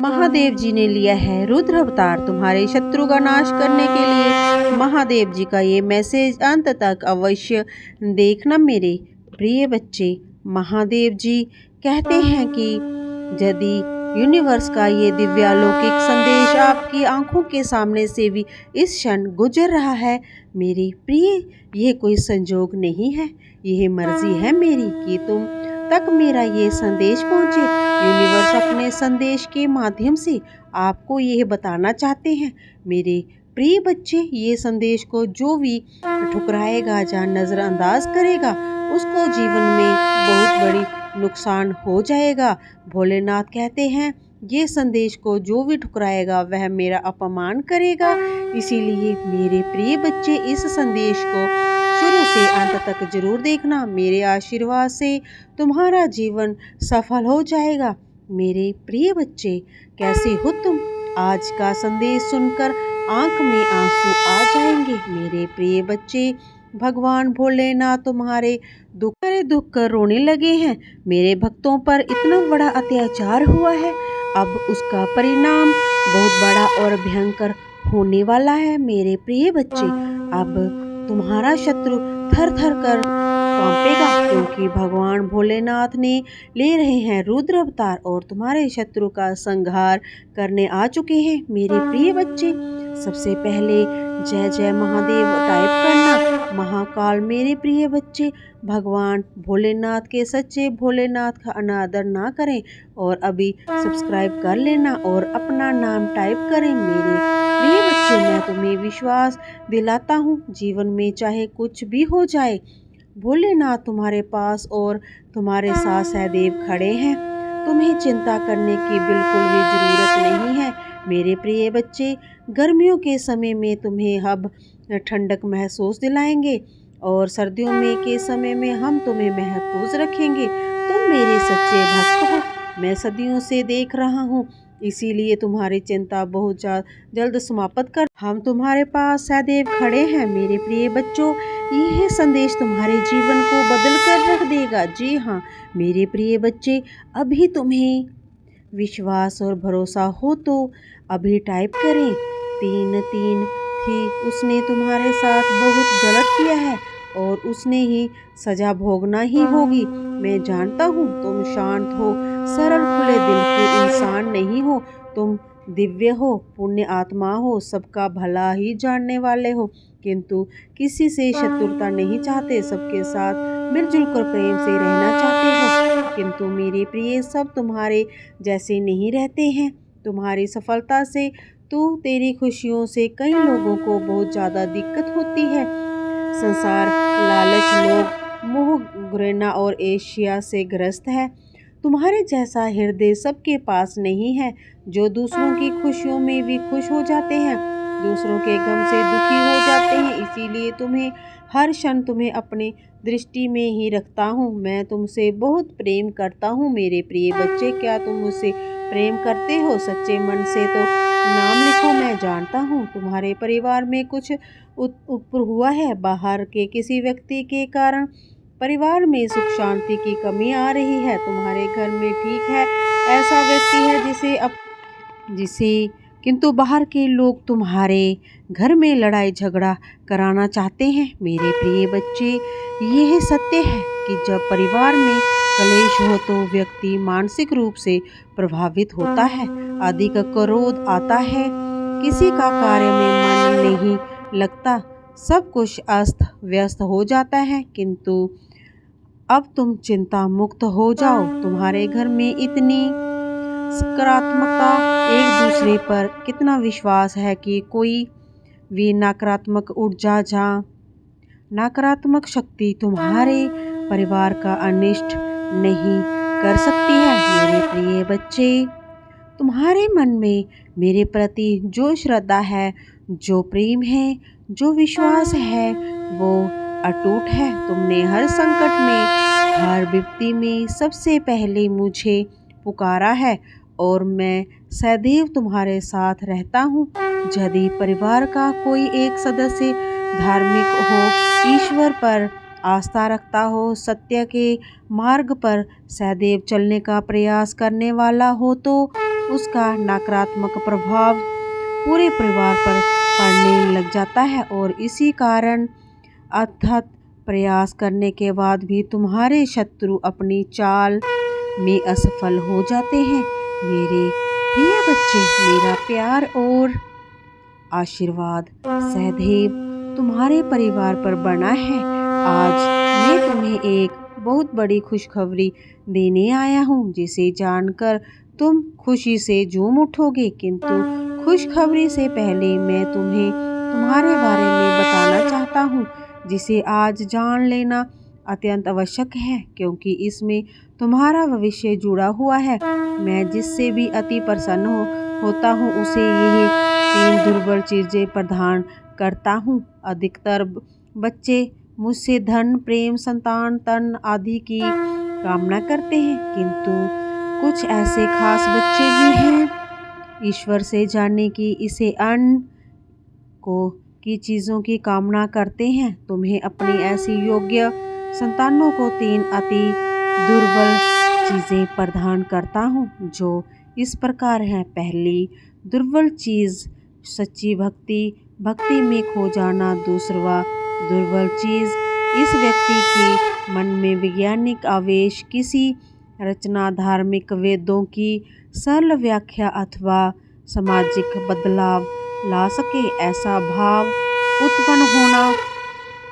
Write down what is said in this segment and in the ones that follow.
महादेव जी ने लिया है रुद्र अवतार तुम्हारे शत्रु का नाश करने के लिए। महादेव जी का ये मैसेज अंत तक अवश्य देखना मेरे प्रिय बच्चे। महादेव जी कहते हैं कि यदि यूनिवर्स का ये दिव्यालौकिक संदेश आपकी आंखों के सामने से भी इस क्षण गुजर रहा है मेरे प्रिय, यह कोई संजोग नहीं है, यह मर्जी है मेरी कि तुम तक मेरा ये संदेश पहुंचे। यूनिवर्स अपने संदेश के माध्यम से आपको यह बताना चाहते हैं मेरे प्रिय बच्चे, ये संदेश को जो भी ठुकराएगा या नज़रअंदाज करेगा उसको जीवन में बहुत बड़ी नुकसान हो जाएगा। भोलेनाथ कहते हैं ये संदेश को जो भी ठुकराएगा वह मेरा अपमान करेगा। इसीलिए मेरे प्रिय बच्चे इस संदेश को शुरू से अंत तक जरूर देखना। मेरे आशीर्वाद से तुम्हारा जीवन सफल हो जाएगा। मेरे प्रिय बच्चे कैसे हो तुम? आज का संदेश सुनकर आंख में आंसू आ जाएंगे। मेरे प्रिय बच्चे भगवान भोलेनाथ तुम्हारे दुख कर रोने लगे हैं। मेरे भक्तों पर इतना बड़ा अत्याचार हुआ है, अब उसका परिणाम बहुत बड़ा और भयंकर होने वाला है। मेरे प्रिय बच्चे अब तुम्हारा शत्रु थर थर कर कांपेगा, क्योंकि भगवान भोलेनाथ ने ले रहे हैं रुद्र अवतार और तुम्हारे शत्रु का संहार करने आ चुके हैं। मेरे प्रिय बच्चे सबसे पहले जय जय महादेव टाइप करना, महाकाल। मेरे प्रिय बच्चे भगवान भोलेनाथ के सच्चे भोलेनाथ का अनादर ना करें और अभी सब्सक्राइब कर लेना और अपना नाम टाइप करें। मेरे प्रिय बच्चे मैं तुम्हें विश्वास दिलाता हूँ, जीवन में चाहे कुछ भी हो जाए भोलेनाथ तुम्हारे पास और तुम्हारे साथ सदैव खड़े हैं। तुम्हें चिंता करने की बिल्कुल भी जरूरत नहीं है। मेरे प्रिय बच्चे गर्मियों के समय में तुम्हें अब ठंडक महसूस दिलाएंगे और सर्दियों में के समय में हम तुम्हें महफूज रखेंगे। तुम मेरे सच्चे भक्त हो, मैं सदियों से देख रहा हूँ, इसीलिए तुम्हारी चिंता बहुत जल्द समाप्त कर हम तुम्हारे पास सदैव खड़े हैं। मेरे प्रिय बच्चों यह संदेश तुम्हारे जीवन को बदल कर रख देगा। जी हाँ मेरे प्रिय बच्चे, अभी तुम्हें विश्वास और भरोसा हो तो अभी टाइप करें 3-3 थी। उसने तुम्हारे साथ बहुत गलत किया है और उसने ही सजा भोगना ही होगी। मैं जानता हूँ तुम शांत हो, सरल खुले दिल के इंसान नहीं हो, तुम दिव्य हो, पुण्य आत्मा हो, सबका भला ही जानने वाले हो, किंतु किसी से शत्रुता नहीं चाहते, सबके साथ मिलजुल कर प्रेम से रहना चाहते हो। किंतु मेरे प्रिय सब तुम्हारे जैसे नहीं रहते हैं। तुम्हारी सफलता से तेरी खुशियों से कई लोगों को बहुत ज़्यादा दिक्कत होती है। संसार लालच लोग मोह घृणा और एशिया से ग्रस्त है। तुम्हारे जैसा हृदय सबके पास नहीं है जो दूसरों की खुशियों में भी खुश हो जाते हैं, दूसरों के गम से दुखी हो जाते हैं। इसीलिए तुम्हें हर क्षण तुम्हें अपनी दृष्टि में ही रखता हूँ। मैं तुमसे बहुत प्रेम करता हूँ। मेरे प्रिय बच्चे क्या तुम मुझसे प्रेम करते हो? सच्चे मन से तो नाम लिखो। मैं जानता हूँ तुम्हारे परिवार में कुछ ऊपर हुआ है, बाहर के किसी व्यक्ति के कारण परिवार में सुख शांति की कमी आ रही है। तुम्हारे घर में ठीक है ऐसा व्यक्ति है जिसे किंतु बाहर के लोग तुम्हारे घर में लड़ाई झगड़ा कराना चाहते हैं। मेरे प्रिय बच्चे यह सत्य है कि जब परिवार में कलेश हो तो व्यक्ति मानसिक रूप से प्रभावित होता है, अधिक क्रोध आता है, किसी का कार्य में मन नहीं लगता, सब कुछ अस्त व्यस्त हो जाता है। किंतु अब तुम चिंता मुक्त हो जाओ। तुम्हारे घर में इतनी सकारात्मकता, एक दूसरे पर कितना विश्वास है कि कोई भी नकारात्मक ऊर्जा या नकारात्मक शक्ति तुम्हारे परिवार का अनिष्ट नहीं कर सकती है। मेरे प्रिय बच्चे तुम्हारे मन में मेरे प्रति जो श्रद्धा है, जो प्रेम है, जो विश्वास है वो अटूट है। तुमने हर संकट में, हर विपत्ति में सबसे पहले मुझे पुकारा है और मैं सदैव तुम्हारे साथ रहता हूँ। यदि परिवार का कोई एक सदस्य धार्मिक हो, ईश्वर पर आस्था रखता हो, सत्य के मार्ग पर सदैव चलने का प्रयास करने वाला हो तो उसका नकारात्मक प्रभाव पूरे परिवार पर पड़ने लग जाता है और इसी कारण अथक प्रयास करने के बाद भी तुम्हारे शत्रु अपनी चाल में असफल हो जाते हैं। मेरे प्रिय बच्चे, मेरा प्यार और आशीर्वाद सदैव तुम्हारे परिवार पर बना है। आज मैं तुम्हें एक बहुत बड़ी खुशखबरी देने आया हूँ, जिसे जानकर तुम खुशी से झूम उठोगे। किंतु खुशखबरी से पहले मैं तुम्हें तुम्हारे बारे में बताना चाहता हूँ, जिसे आज जान लेना अत्यंत आवश्यक है, क्योंकि इसमें तुम्हारा भविष्य जुड़ा हुआ है। मैं जिससे भी अति प्रसन्न होता हूँ उसे यही 3 दुर्बल चीजें प्रदान करता हूँ। अधिकतर बच्चे मुझसे धन, प्रेम, संतान, धन आदि की कामना करते हैं, किंतु कुछ ऐसे खास बच्चे भी हैं ईश्वर से जानने की इसे अन्न को की चीज़ों की कामना करते हैं। तुम्हें अपनी ऐसी योग्य संतानों को 3 अति दुर्बल चीज़ें प्रदान करता हूँ, जो इस प्रकार हैं। पहली दुर्बल चीज़ सच्ची भक्ति, भक्ति में खो जाना। दूसरा दुर्बल चीज़ इस व्यक्ति के मन में वैज्ञानिक आवेश, किसी रचना, धार्मिक वेदों की सरल व्याख्या अथवा सामाजिक बदलाव ला सके, ऐसा भाव उत्पन्न होना।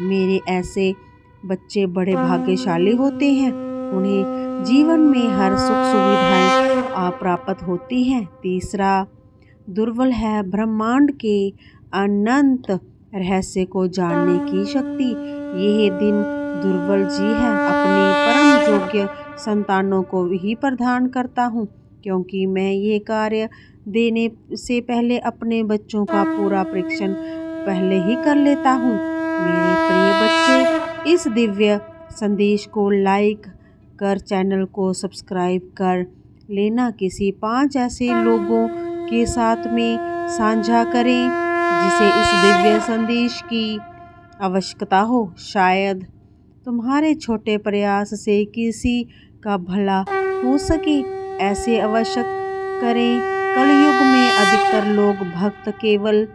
मेरे ऐसे बच्चे बड़े भाग्यशाली होते हैं, उन्हें जीवन में हर सुख सुविधाएं प्राप्त होती हैं। तीसरा दुर्बल है ब्रह्मांड के अनंत रहस्य को जानने की शक्ति। यह दिन दुर्बल जी है अपनी परम योग्य संतानों को ही प्रदान करता हूँ, क्योंकि मैं ये कार्य देने से पहले अपने बच्चों का पूरा परीक्षण पहले ही कर लेता हूँ। मेरे प्रिय बच्चे, इस दिव्य संदेश को लाइक कर चैनल को सब्सक्राइब कर लेना। किसी 5 ऐसे लोगों के साथ में साझा करें जिसे इस दिव्य संदेश की आवश्यकता हो। शायद तुम्हारे छोटे प्रयास से किसी का भला हो सके। ऐसे अवश्य करें। कलयुग में अधिकतर लोग भक्त केवल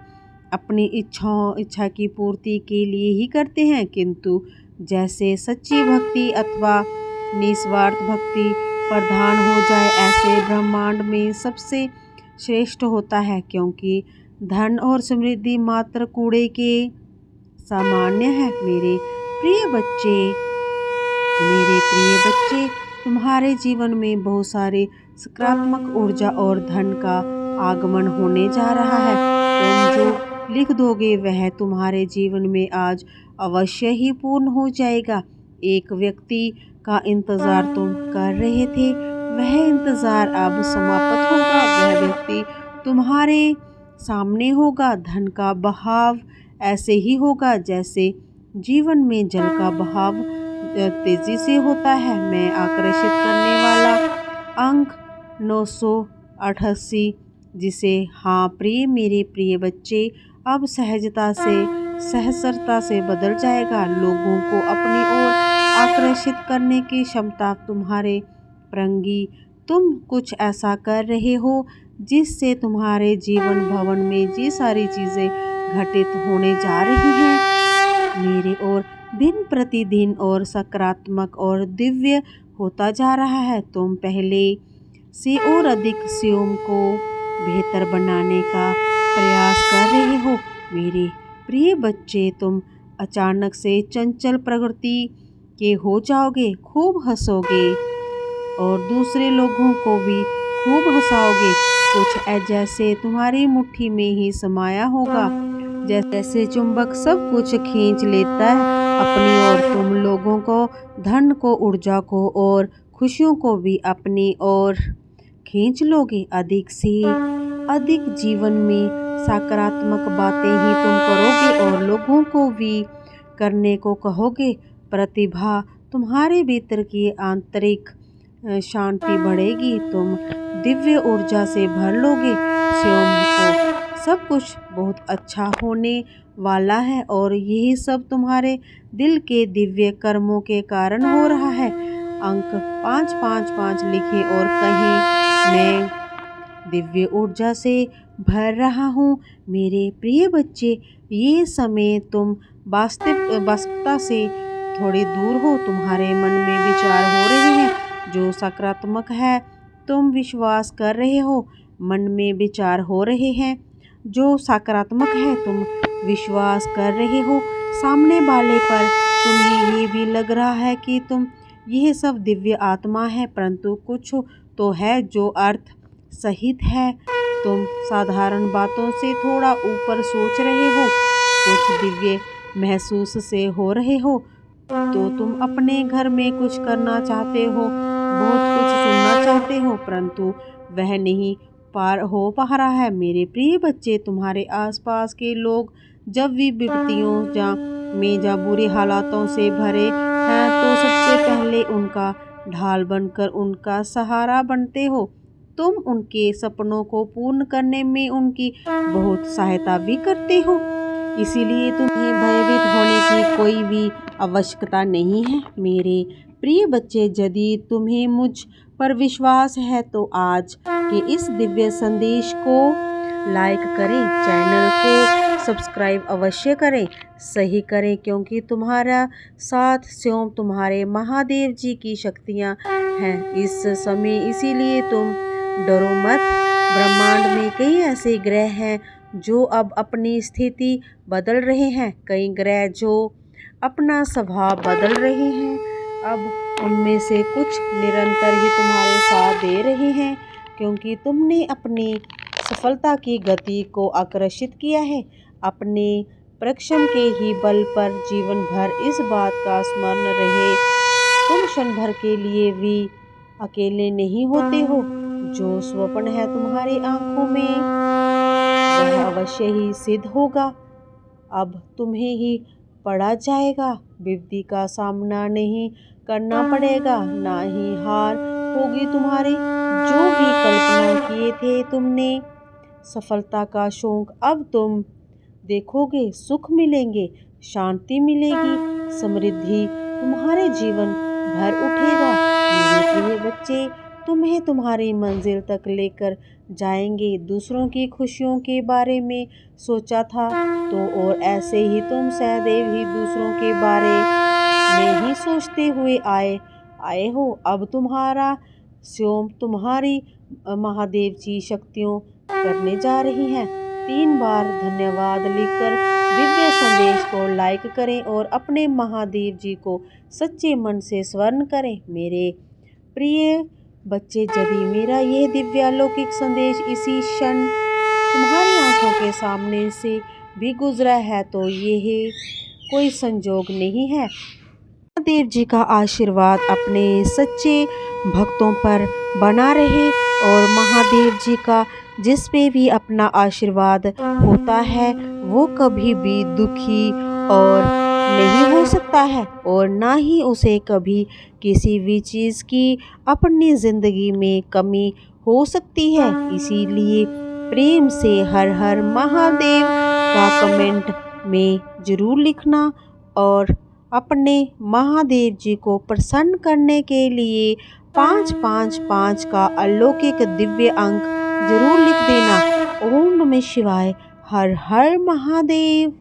अपनी इच्छा की पूर्ति के लिए ही करते हैं, किंतु जैसे सच्ची भक्ति अथवा निस्वार्थ भक्ति प्रधान हो जाए, ऐसे ब्रह्मांड में सबसे श्रेष्ठ होता है। क्योंकि धन और समृद्धि मात्र कूड़े के सामान्य है। मेरे प्रिय बच्चे, तुम्हारे जीवन में बहुत सारे सकारात्मक ऊर्जा और धन का आगमन होने जा रहा है। तुम जो लिख दोगे वह तुम्हारे जीवन में आज अवश्य ही पूर्ण हो जाएगा। एक व्यक्ति का इंतजार तुम कर रहे थे, वह इंतजार अब समाप्त होगा। वह व्यक्ति तुम्हारे सामने होगा। धन का बहाव ऐसे ही होगा जैसे जीवन में जल का बहाव तेजी से होता है। मैं आकर्षित करने वाला अंक 988, जिसे मेरे प्रिय बच्चे अब सहजता से बदल जाएगा। लोगों को अपनी ओर आकर्षित करने की क्षमता तुम्हारे प्रंगी। तुम कुछ ऐसा कर रहे हो जिससे तुम्हारे जीवन भवन में जी सारी चीजें घटित होने जा रही हैं मेरे और दिन प्रतिदिन और सकारात्मक और दिव्य होता जा रहा है। तुम पहले से और अधिक स्वयं को बेहतर बनाने का प्रयास कर रहे हो। मेरे प्रिय बच्चे, तुम अचानक से चंचल प्रकृति के हो जाओगे, खूब हंसोगे और दूसरे लोगों को भी खूब हंसाओगे। कुछ जैसे तुम्हारी मुट्ठी में ही समाया होगा, जैसे चुंबक सब कुछ खींच लेता है अपनी ओर। तुम लोगों को, धन को, ऊर्जा को और खुशियों को भी अपनी ओर खींच लोगे। अधिक से अधिक जीवन में सकारात्मक बातें ही तुम करोगे और लोगों को भी करने को कहोगे। प्रतिभा तुम्हारे भीतर की आंतरिक शांति बढ़ेगी। तुम दिव्य ऊर्जा से भर लोगे। स्वयं को सब कुछ बहुत अच्छा होने वाला है और यही सब तुम्हारे दिल के दिव्य कर्मों के कारण हो रहा है। अंक 555 लिखें और कहें, मैं दिव्य ऊर्जा से भर रहा हूँ। मेरे प्रिय बच्चे, ये समय तुम वास्तविकता से थोड़ी दूर हो। तुम्हारे मन में विचार हो रहे हैं जो सकारात्मक है। तुम विश्वास कर रहे हो। मन में विचार हो रहे हैं जो सकारात्मक है। तुम विश्वास कर रहे हो। सामने वाले पर तुम्हें ये भी लग रहा है कि तुम यह सब दिव्य आत्मा है, परंतु कुछ तो है जो अर्थ सहित है। तुम साधारण बातों से थोड़ा ऊपर सोच रहे हो। कुछ दिव्य महसूस से हो रहे हो। तो तुम अपने घर में कुछ करना चाहते हो, बहुत कुछ सुनना चाहते हो, परंतु वह नहीं पार हो पा रहा है। मेरे प्रिय बच्चे, तुम्हारे आसपास के लोग जब भी विपत्तियों या बुरे हालातों से भरे हैं तो सबसे पहले उनका ढाल बनकर उनका सहारा बनते हो। तुम उनके सपनों को पूर्ण करने में उनकी बहुत सहायता भी करते हो। इसीलिए तुम्हें भयभीत होने की कोई भी आवश्यकता नहीं है। मेरे प्रिय बच्चे, यदि तुम्हें मुझ पर विश्वास है तो आज के इस दिव्य संदेश को लाइक करें, चैनल को सब्सक्राइब अवश्य करें, सही करें, क्योंकि तुम्हारा साथ स्वयं तुम्हारे महादेव जी की शक्तियाँ हैं इस समय। इसीलिए तुम डरो मत। ब्रह्मांड में कई ऐसे ग्रह हैं जो अब अपनी स्थिति बदल रहे हैं, कई ग्रह जो अपना स्वभाव बदल रहे हैं। अब उनमें से कुछ निरंतर ही तुम्हारे साथ दे रहे हैं, क्योंकि तुमने अपनी सफलता की गति को आकर्षित किया है। अपने परिश्रम के ही बल पर जीवन भर इस बात का स्मरण रहे, तुम क्षण भर के लिए भी अकेले नहीं होते हो। जो स्वप्न है तुम्हारी आंखों में वह अवश्य ही सिद्ध होगा। अब तुम्हें ही पढ़ा जाएगा। विपत्ति का सामना नहीं करना पड़ेगा, ना ही हार होगी तुम्हारी। जो भी कल्पना किए थे तुमने सफलता का शौक, अब तुम देखोगे सुख मिलेंगे, शांति मिलेगी, समृद्धि तुम्हारे जीवन भर उठेगा। मेरे प्रिय बच्चे, तुम्हें तुम्हारी मंजिल तक लेकर जाएंगे। दूसरों की खुशियों के बारे में सोचा था तो और ऐसे ही तुम सदैव ही दूसरों के बारे में ही सोचते हुए आए हो। अब तुम्हारा स्वयं तुम्हारी महादेव जी शक्तियों करने जा रही हैं। 3 बार धन्यवाद लिखकर दिव्य संदेश को लाइक करें और अपने महादेव जी को सच्चे मन से स्मरण करें। मेरे प्रिय बच्चे, यदि मेरा यह दिव्यालौकिक संदेश इसी क्षण तुम्हारी आंखों के सामने से भी गुजरा है तो यह कोई संजोग नहीं है। महादेव जी का आशीर्वाद अपने सच्चे भक्तों पर बना रहे और महादेव जी का जिस पे भी अपना आशीर्वाद होता है वो कभी भी दुखी और नहीं हो सकता है और ना ही उसे कभी किसी भी चीज़ की अपनी ज़िंदगी में कमी हो सकती है। इसीलिए प्रेम से हर हर महादेव का कमेंट में ज़रूर लिखना और अपने महादेव जी को प्रसन्न करने के लिए 555 का अलौकिक दिव्य अंक जरूर लिख देना। ओम नमः शिवाय। हर हर महादेव।